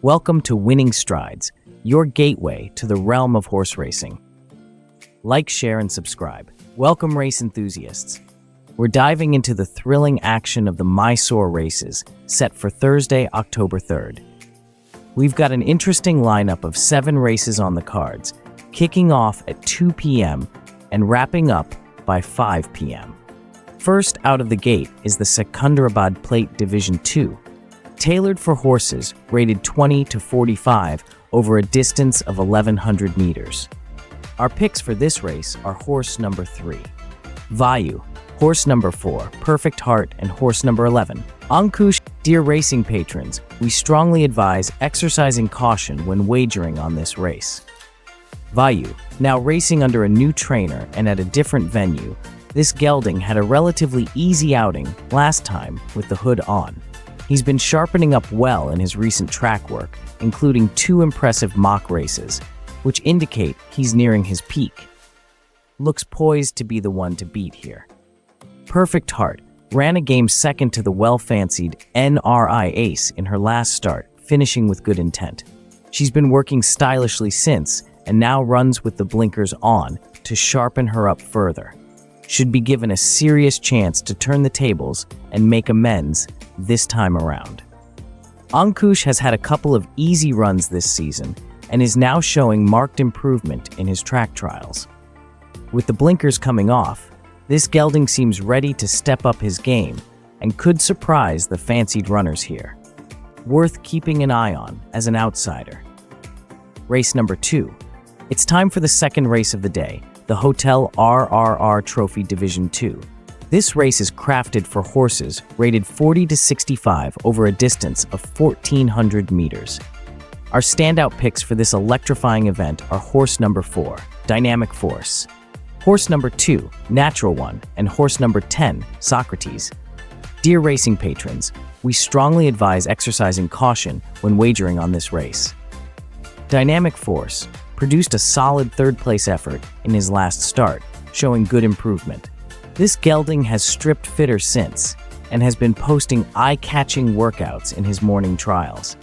Welcome to Winning Strides, your gateway to the realm of horse racing. Like, share, and subscribe. Welcome, race enthusiasts. We're diving into the thrilling action of the Mysore races, set for Thursday, October 3rd. We've got an interesting lineup of 7 races on the cards, kicking off at 2 p.m. and wrapping up by 5 p.m. First out of the gate is the Secunderabad Plate Division 2, tailored for horses rated 20 to 45 over a distance of 1,100 meters. Our picks for this race are horse number 3, Vayu, horse number 4, Perfect Heart, and horse number 11, Ankush. Dear racing patrons, we strongly advise exercising caution when wagering on this race. Vayu, now racing under a new trainer and at a different venue, this gelding had a relatively easy outing last time with the hood on. He's been sharpening up well in his recent track work, including 2 impressive mock races, which indicate he's nearing his peak. Looks poised to be the one to beat here. Perfect Heart ran a game second to the well-fancied NRI Ace in her last start, finishing with good intent. She's been working stylishly since, and now runs with the blinkers on to sharpen her up further. Should be given a serious chance to turn the tables and make amends this time around. Ankush has had a couple of easy runs this season and is now showing marked improvement in his track trials. With the blinkers coming off, this gelding seems ready to step up his game and could surprise the fancied runners here. Worth keeping an eye on as an outsider. Race number 2. It's time for the second race of the day, the Hotel RRR Trophy Division 2. This race is crafted for horses rated 40 to 65 over a distance of 1,400 meters. Our standout picks for this electrifying event are horse number 4, Dynamic Force, horse number 2, Natural One, and horse number 10, Socrates. Dear racing patrons, we strongly advise exercising caution when wagering on this race. Dynamic Force produced a solid third-place effort in his last start, showing good improvement. This gelding has stripped fitter since, and has been posting eye-catching workouts in his morning trials.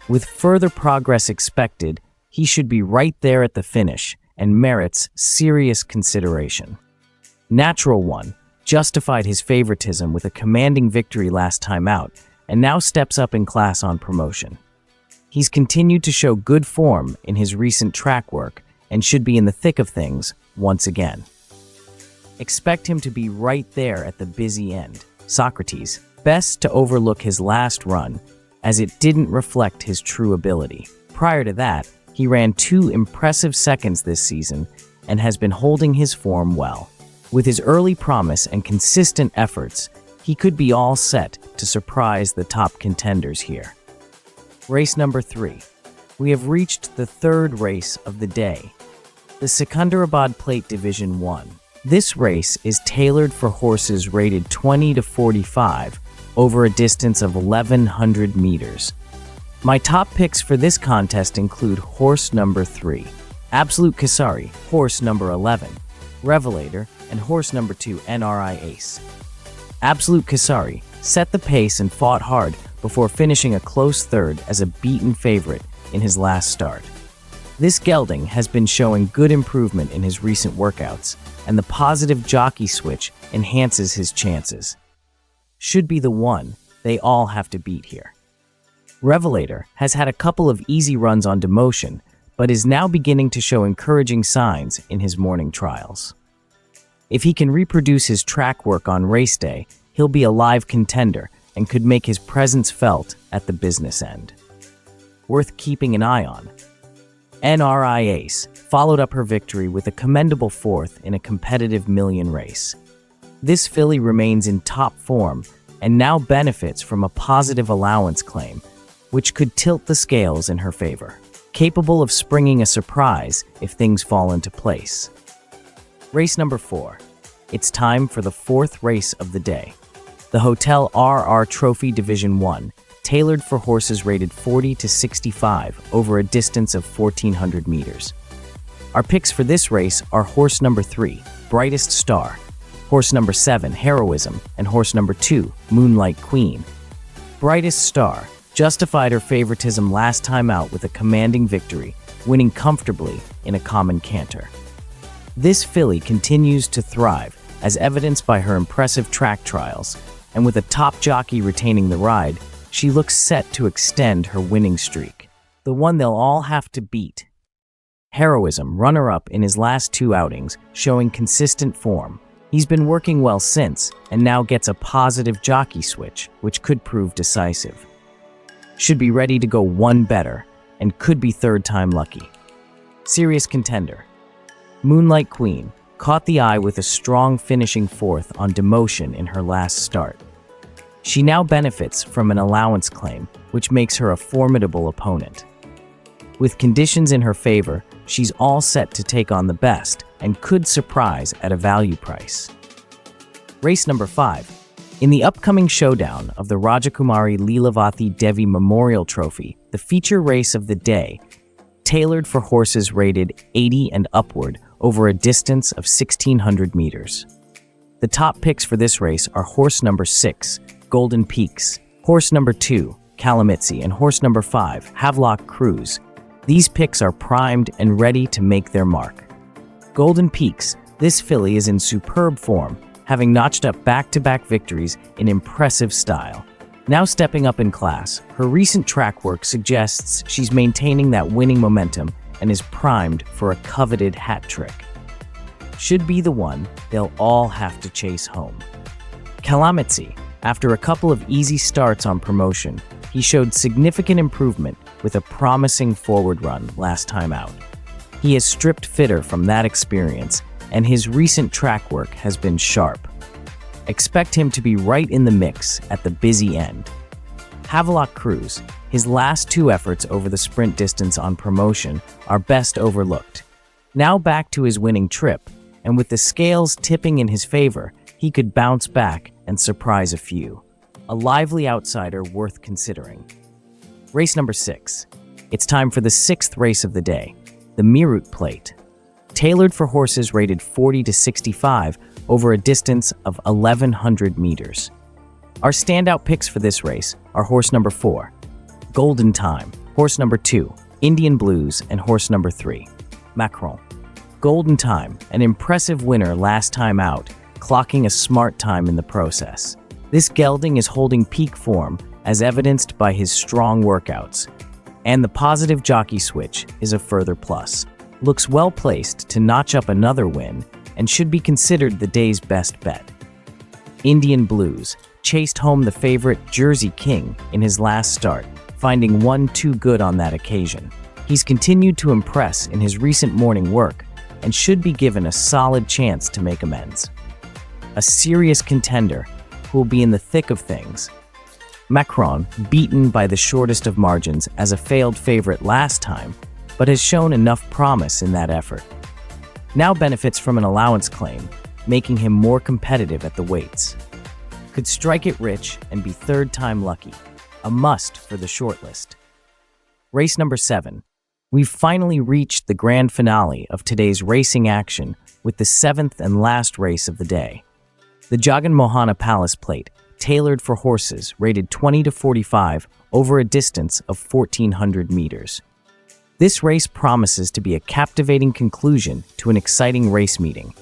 With further progress expected, he should be right there at the finish, and merits serious consideration. Natural One justified his favoritism with a commanding victory last time out, and now steps up in class on promotion. He's continued to show good form in his recent track work and should be in the thick of things once again. Expect him to be right there at the busy end. Socrates, best to overlook his last run, as it didn't reflect his true ability. Prior to that, he ran 2 impressive seconds this season and has been holding his form well. With his early promise and consistent efforts, he could be all set to surprise the top contenders here. Race number 3. We have reached the third race of the day, the Secunderabad Plate Division 1. This race is tailored for horses rated 20 to 45 over a distance of 1,100 meters. My top picks for this contest include horse number 3, Absolute Kasari, horse number 11, Revelator, and horse number 2, NRI Ace. Absolute Kasari set the pace and fought hard before finishing a close third as a beaten favorite in his last start. This gelding has been showing good improvement in his recent workouts, and the positive jockey switch enhances his chances. Should be the one they all have to beat here. Revelator has had a couple of easy runs on demotion, but is now beginning to show encouraging signs in his morning trials. If he can reproduce his track work on race day, he'll be a live contender and could make his presence felt at the business end. Worth keeping an eye on. NRI Ace followed up her victory with a commendable 4th in a competitive million race. This filly remains in top form and now benefits from a positive allowance claim, which could tilt the scales in her favor, capable of springing a surprise if things fall into place. Race number 4. It's time for the 4th race of the day, the Hotel RR Trophy Division 1, tailored for horses rated 40 to 65 over a distance of 1,400 meters. Our picks for this race are horse number 3, Brightest Star, horse number 7, Heroism, and horse number 2, Moonlight Queen. Brightest Star justified her favoritism last time out with a commanding victory, winning comfortably in a common canter. This filly continues to thrive, as evidenced by her impressive track trials, and with a top jockey retaining the ride, she looks set to extend her winning streak, the one they'll all have to beat. Heroism, runner-up in his last 2 outings, showing consistent form. He's been working well since, and now gets a positive jockey switch, which could prove decisive. Should be ready to go 1 better, and could be 3rd time lucky. Serious contender. Moonlight Queen caught the eye with a strong finishing 4th on demotion in her last start. She now benefits from an allowance claim, which makes her a formidable opponent. With conditions in her favor, she's all set to take on the best and could surprise at a value price. Race number 5. In the upcoming showdown of the Rajakumari Leelavathi Devi Memorial Trophy, the feature race of the day, tailored for horses rated 80 and upward over a distance of 1,600 meters. The top picks for this race are horse number 6, Golden Peaks, horse number 2, Kalamitsi, and horse number 5, Havelock Cruise. These picks are primed and ready to make their mark. Golden Peaks, this filly is in superb form, having notched up back-to-back victories in impressive style. Now stepping up in class, her recent track work suggests she's maintaining that winning momentum and is primed for a coveted hat trick. Should be the one they'll all have to chase home. Kalamitsi, after a couple of easy starts on promotion, he showed significant improvement with a promising forward run last time out. He is stripped fitter from that experience, and his recent track work has been sharp. Expect him to be right in the mix at the busy end. Havelock Cruise, his last 2 efforts over the sprint distance on promotion are best overlooked. Now back to his winning trip, and with the scales tipping in his favor, he could bounce back and surprise a few. A lively outsider worth considering. Race number 6. It's time for the 6th race of the day, the Meerut Plate. Tailored for horses rated 40 to 65 over a distance of 1,100 meters. Our standout picks for this race are horse number 4, Golden Time, horse number 2, Indian Blues, and horse number 3, Macron. Golden Time, an impressive winner last time out, clocking a smart time in the process. This gelding is holding peak form, as evidenced by his strong workouts, and the positive jockey switch is a further plus. Looks well placed to notch up another win and should be considered the day's best bet. Indian Blues chased home the favorite Jersey King in his last start, finding one too good on that occasion. He's continued to impress in his recent morning work and should be given a solid chance to make amends. A serious contender who will be in the thick of things. Macron, beaten by the shortest of margins as a failed favorite last time, but has shown enough promise in that effort. Now benefits from an allowance claim, making him more competitive at the weights. Could strike it rich and be 3rd time lucky, a must for the shortlist. Race number 7. We've finally reached the grand finale of today's racing action with the 7th and last race of the day. The Jaganmohana Palace Plate, tailored for horses rated 20 to 45 over a distance of 1,400 meters. This race promises to be a captivating conclusion to an exciting race meeting.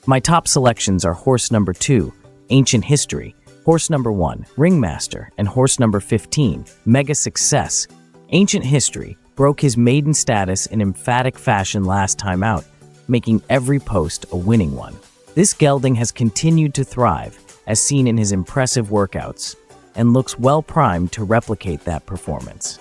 My top selections are horse number 2, Ancient History, horse number 1, Ringmaster, and horse number 15, Mega Success. Ancient History broke his maiden status in emphatic fashion last time out, making every post a winning one. This gelding has continued to thrive, as seen in his impressive workouts, and looks well primed to replicate that performance.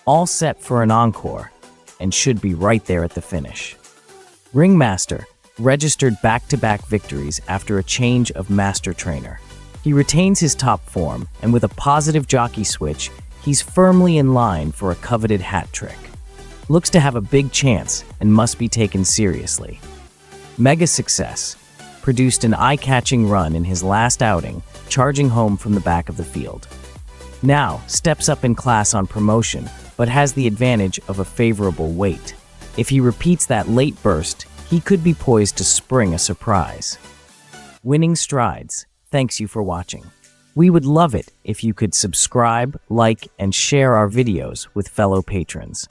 All set for an encore, and should be right there at the finish. Ringmaster registered back-to-back victories after a change of master trainer. He retains his top form, and with a positive jockey switch, he's firmly in line for a coveted hat trick. Looks to have a big chance and must be taken seriously. Mega Success produced an eye-catching run in his last outing, charging home from the back of the field. Now steps up in class on promotion, but has the advantage of a favorable weight. If he repeats that late burst, he could be poised to spring a surprise. Winning strides. Thanks you for watching. We would love it if you could subscribe, like, and share our videos with fellow patrons.